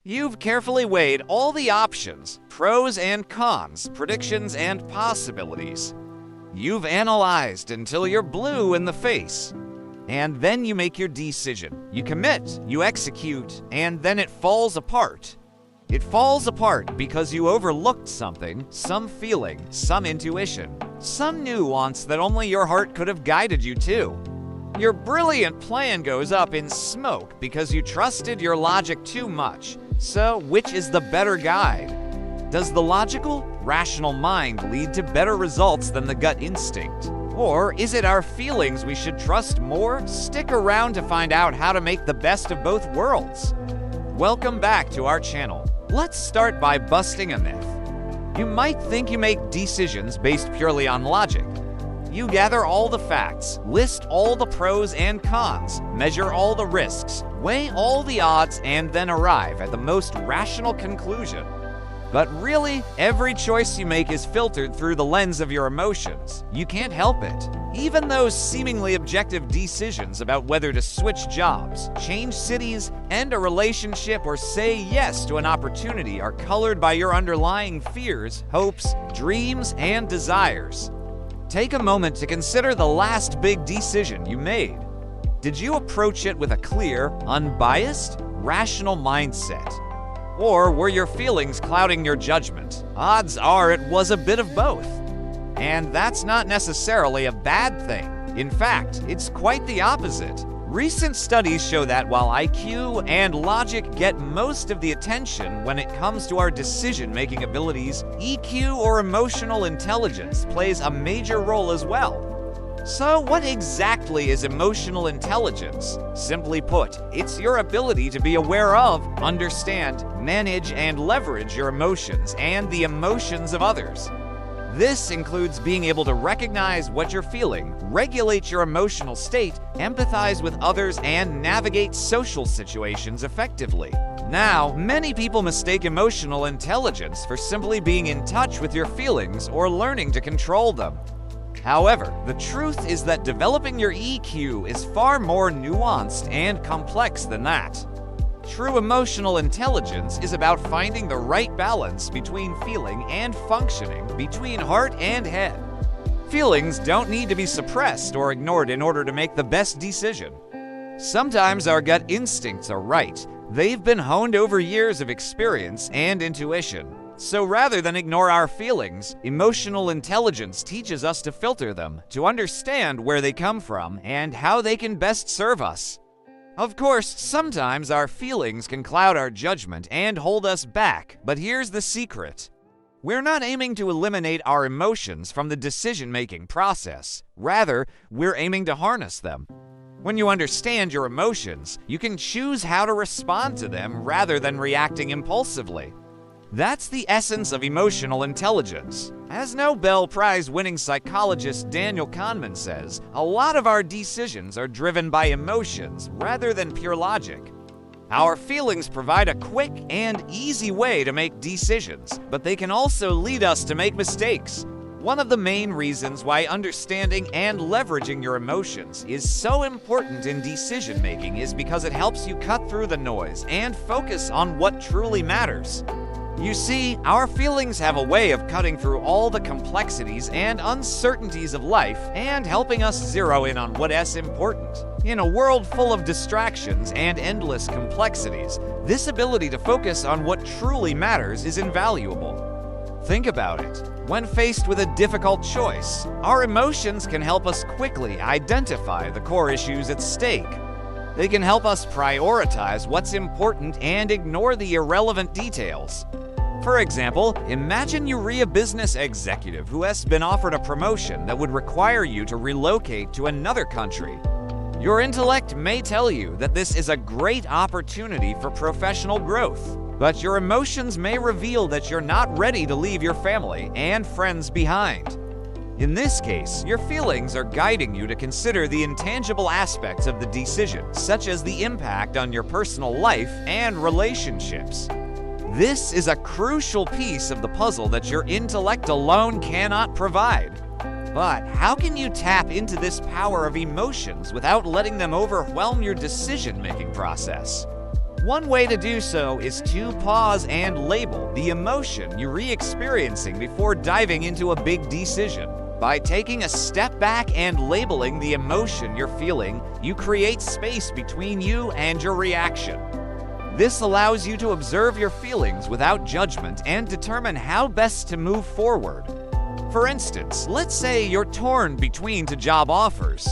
You've carefully weighed all the options, pros and cons, predictions and possibilities. You've analyzed until you're blue in the face. And then you make your decision. You commit, you execute, and then it falls apart. It falls apart because you overlooked something, some feeling, some intuition, some nuance that only your heart could have guided you to. Your brilliant plan goes up in smoke because you trusted your logic too much. So, which is the better guide? Does the logical, rational mind lead to better results than the gut instinct? Or is it our feelings we should trust more? Stick around to find out how to make the best of both worlds. Welcome back to our channel. Let's start by busting a myth. You might think you make decisions based purely on logic. You gather all the facts, list all the pros and cons, measure all the risks, weigh all the odds, and then arrive at the most rational conclusion. But really, every choice you make is filtered through the lens of your emotions. You can't help it. Even those seemingly objective decisions about whether to switch jobs, change cities, end a relationship, or say yes to an opportunity are colored by your underlying fears, hopes, dreams, and desires. Take a moment to consider the last big decision you made. Did you approach it with a clear, unbiased, rational mindset? Or were your feelings clouding your judgment? Odds are it was a bit of both. And that's not necessarily a bad thing. In fact, it's quite the opposite. Recent studies show that while IQ and logic get most of the attention when it comes to our decision-making abilities, EQ or emotional intelligence plays a major role as well. So what exactly is emotional intelligence? Simply put, it's your ability to be aware of, understand, manage, and leverage your emotions and the emotions of others. This includes being able to recognize what you're feeling, regulate your emotional state, empathize with others, and navigate social situations effectively. Now, many people mistake emotional intelligence for simply being in touch with your feelings or learning to control them. However, the truth is that developing your EQ is far more nuanced and complex than that. True emotional intelligence is about finding the right balance between feeling and functioning, between heart and head. Feelings don't need to be suppressed or ignored in order to make the best decision. Sometimes our gut instincts are right. They've been honed over years of experience and intuition. So rather than ignore our feelings, emotional intelligence teaches us to filter them, to understand where they come from and how they can best serve us. Of course, sometimes our feelings can cloud our judgment and hold us back, but here's the secret. We're not aiming to eliminate our emotions from the decision-making process. Rather, we're aiming to harness them. When you understand your emotions, you can choose how to respond to them rather than reacting impulsively. That's the essence of emotional intelligence. As Nobel Prize-winning psychologist Daniel Kahneman says, a lot of our decisions are driven by emotions rather than pure logic. Our feelings provide a quick and easy way to make decisions, but they can also lead us to make mistakes. One of the main reasons why understanding and leveraging your emotions is so important in decision-making is because it helps you cut through the noise and focus on what truly matters. You see, our feelings have a way of cutting through all the complexities and uncertainties of life and helping us zero in on what's important. In a world full of distractions and endless complexities, this ability to focus on what truly matters is invaluable. Think about it. When faced with a difficult choice, our emotions can help us quickly identify the core issues at stake. They can help us prioritize what's important and ignore the irrelevant details. For example, imagine you're a business executive who has been offered a promotion that would require you to relocate to another country. Your intellect may tell you that this is a great opportunity for professional growth, but your emotions may reveal that you're not ready to leave your family and friends behind. In this case, your feelings are guiding you to consider the intangible aspects of the decision, such as the impact on your personal life and relationships. This is a crucial piece of the puzzle that your intellect alone cannot provide. But how can you tap into this power of emotions without letting them overwhelm your decision-making process? One way to do so is to pause and label the emotion you're re-experiencing before diving into a big decision. By taking a step back and labeling the emotion you're feeling, you create space between you and your reaction. This allows you to observe your feelings without judgment and determine how best to move forward. For instance, let's say you're torn between two job offers.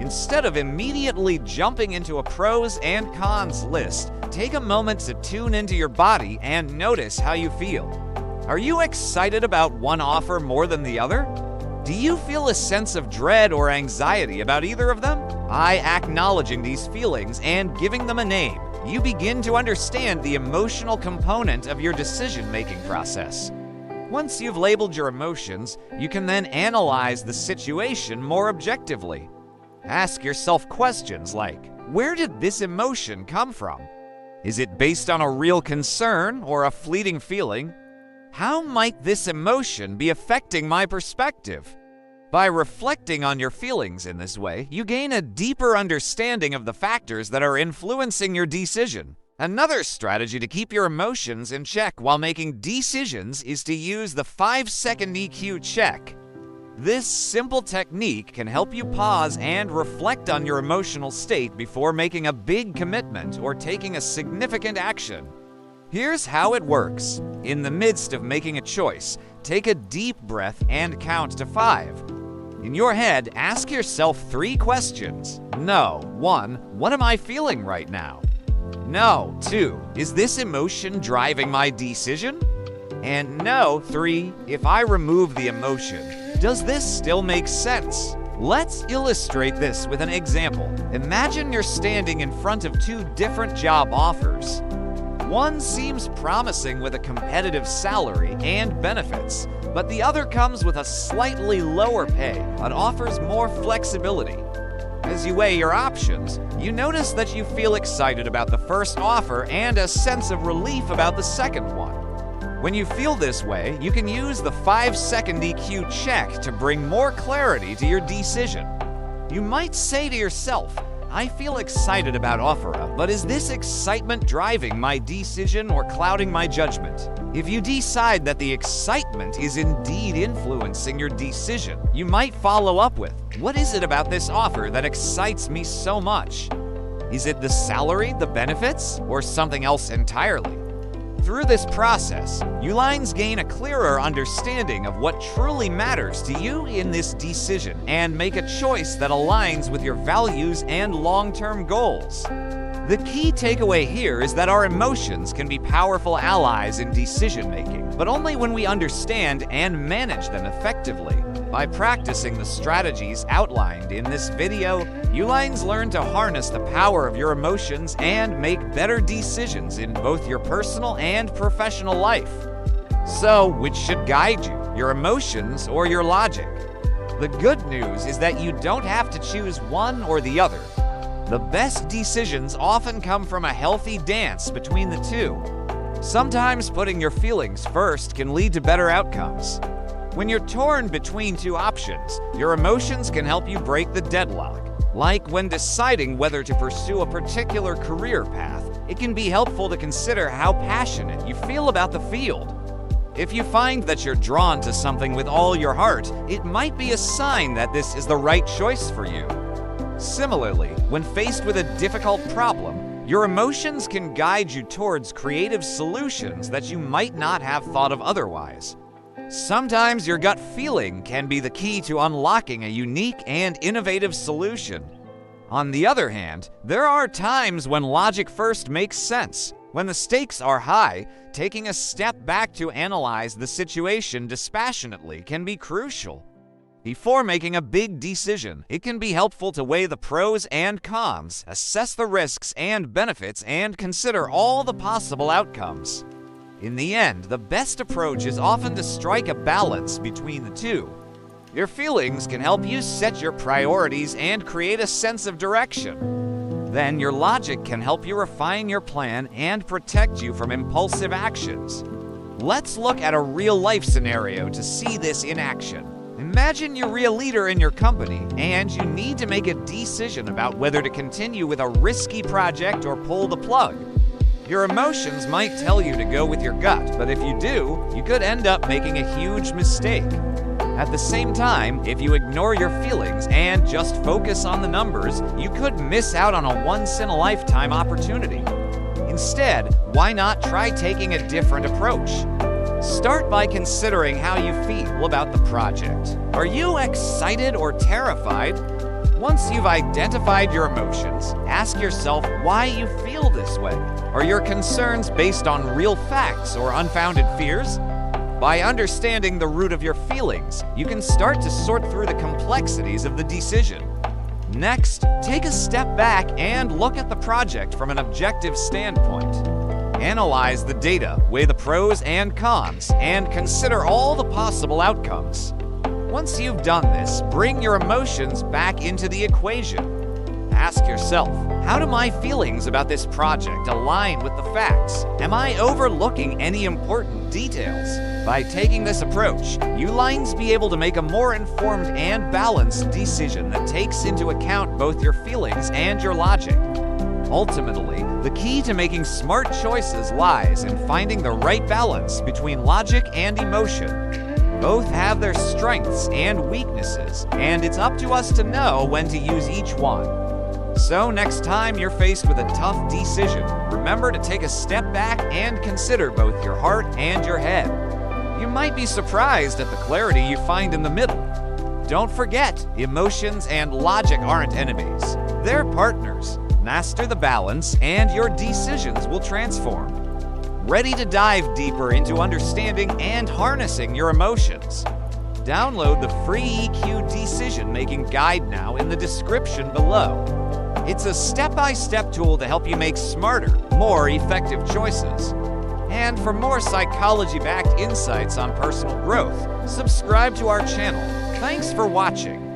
Instead of immediately jumping into a pros and cons list, take a moment to tune into your body and notice how you feel. Are you excited about one offer more than the other? Do you feel a sense of dread or anxiety about either of them? By acknowledging these feelings and giving them a name, you begin to understand the emotional component of your decision-making process. Once you've labeled your emotions, you can then analyze the situation more objectively. Ask yourself questions like, where did this emotion come from? Is it based on a real concern or a fleeting feeling? How might this emotion be affecting my perspective? By reflecting on your feelings in this way, you gain a deeper understanding of the factors that are influencing your decision. Another strategy to keep your emotions in check while making decisions is to use the 5-second EQ check. This simple technique can help you pause and reflect on your emotional state before making a big commitment or taking a significant action. Here's how it works. In the midst of making a choice, take a deep breath and count to 5. In your head, ask yourself 3 questions. No. 1. What am I feeling right now? No. 2. Is this emotion driving my decision? And no. 3. If I remove the emotion, does this still make sense? Let's illustrate this with an example. Imagine you're standing in front of 2 different job offers. One seems promising with a competitive salary and benefits, but the other comes with a slightly lower pay but offers more flexibility. As you weigh your options, you notice that you feel excited about the first offer and a sense of relief about the second one. When you feel this way, you can use the 5-second EQ check to bring more clarity to your decision. You might say to yourself, I feel excited about Opera, but is this excitement driving my decision or clouding my judgment? If you decide that the excitement is indeed influencing your decision, you might follow up with, what is it about this offer that excites me so much? Is it the salary, the benefits, or something else entirely? Through this process, you lines gain a clearer understanding of what truly matters to you in this decision and make a choice that aligns with your values and long-term goals. The key takeaway here is that our emotions can be powerful allies in decision-making, but only when we understand and manage them effectively. By practicing the strategies outlined in this video, you lines learn to harness the power of your emotions and make better decisions in both your personal and professional life. So, which should guide you, your emotions or your logic? The good news is that you don't have to choose one or the other. The best decisions often come from a healthy dance between the two. Sometimes putting your feelings first can lead to better outcomes. When you're torn between 2 options, your emotions can help you break the deadlock. Like when deciding whether to pursue a particular career path, it can be helpful to consider how passionate you feel about the field. If you find that you're drawn to something with all your heart, it might be a sign that this is the right choice for you. Similarly, when faced with a difficult problem, your emotions can guide you towards creative solutions that you might not have thought of otherwise. Sometimes your gut feeling can be the key to unlocking a unique and innovative solution. On the other hand, there are times when logic first makes sense. When the stakes are high, taking a step back to analyze the situation dispassionately can be crucial. Before making a big decision, it can be helpful to weigh the pros and cons, assess the risks and benefits, and consider all the possible outcomes. In the end, the best approach is often to strike a balance between the two. Your feelings can help you set your priorities and create a sense of direction. Then your logic can help you refine your plan and protect you from impulsive actions. Let's look at a real-life scenario to see this in action. Imagine you're a leader in your company and you need to make a decision about whether to continue with a risky project or pull the plug. Your emotions might tell you to go with your gut, but if you do, you could end up making a huge mistake. At the same time, if you ignore your feelings and just focus on the numbers, you could miss out on a once-in-a-lifetime opportunity. Instead, why not try taking a different approach? Start by considering how you feel about the project. Are you excited or terrified? Once you've identified your emotions, ask yourself why you feel this way. Are your concerns based on real facts or unfounded fears? By understanding the root of your feelings, you can start to sort through the complexities of the decision. Next, take a step back and look at the project from an objective standpoint. Analyze the data, weigh the pros and cons, and consider all the possible outcomes. Once you've done this, bring your emotions back into the equation. Ask yourself, how do my feelings about this project align with the facts? Am I overlooking any important details? By taking this approach, you'll be able to make a more informed and balanced decision that takes into account both your feelings and your logic. Ultimately, the key to making smart choices lies in finding the right balance between logic and emotion. Both have their strengths and weaknesses, and it's up to us to know when to use each one. So next time you're faced with a tough decision, remember to take a step back and consider both your heart and your head. You might be surprised at the clarity you find in the middle. Don't forget, emotions and logic aren't enemies. They're partners. Master the balance, and your decisions will transform. Ready to dive deeper into understanding and harnessing your emotions? Download the free EQ decision-making guide now in the description below. It's a step-by-step tool to help you make smarter, more effective choices. And for more psychology-backed insights on personal growth, subscribe to our channel. Thanks for watching.